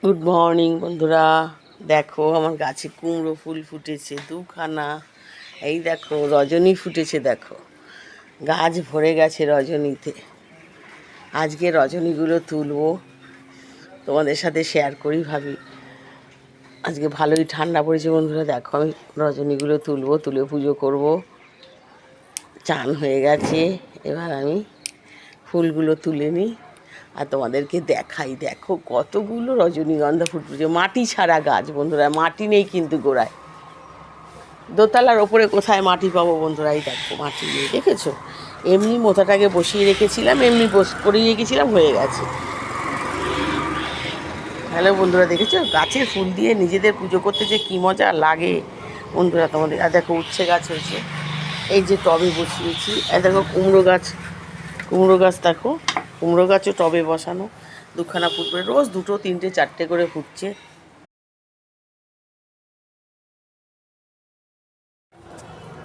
Good morning বন্ধুরা। দেখো আমার গাছে কুমড়ো ফুল ফুটেছে দুখানা। এই দেখো রজনী ফুটেছে, দেখো গাছ ভরে গেছে রজনীতে। আজকে রজনীগুলো তুলবো, তোমাদের সাথে শেয়ার করি ভাবি। আজকে ভালোই ঠান্ডা পড়েছে বন্ধুরা। দেখো আমি রজনীগুলো তুলবো, তুলে পুজো করব। চান হয়ে গেছে, এবার আমি ফুলগুলো তুলে নিই আর তোমাদেরকে দেখাই। দেখো কতগুলো রজনীগন্ধা ফুটছে, মাটি ছাড়া গাছ বন্ধুরা, মাটি নেই কিন্তু গোড়ায়। দোতলার ওপরে কোথায় মাটি পাবো বন্ধুরা? এই দেখো মাটি নেই, দেখেছো? এমনি মোথাটাকে বসিয়ে রেখেছিলাম, এমনি করিয়ে রেখেছিলাম, হয়ে গেছে। হ্যালো বন্ধুরা, দেখেছো গাছের ফুল দিয়ে নিজেদের পুজো করতে যে কী মজা লাগে বন্ধুরা তোমাদের। আর দেখো উচ্ছে গাছ হয়েছে, এই যে টবে বসিয়েছি। আর দেখো কুমড়ো গাছ দেখো, কুমড়ো গাছও টবে বসানো, দুখানা ফুটবে, রোজ দুটো তিনটে চারটে করে ফুটছে।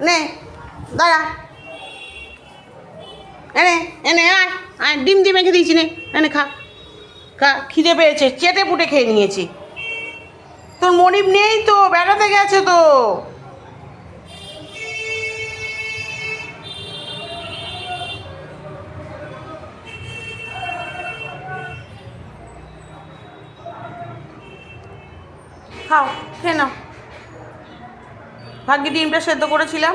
নে দাঁড়া, এনে এনে আয় আয়, ডিম দিয়ে মেখে দিয়েছি, নে এনে খা খা, খিদে পেয়েছে, চেটে পুটে খেয়ে নিয়েছি। তোর মনিব নেই তো, বেড়াতে গেছে তো। খাও, খেয়ে নাও। ভাগ্যে ডিমটা সেদ্ধ করেছিলাম।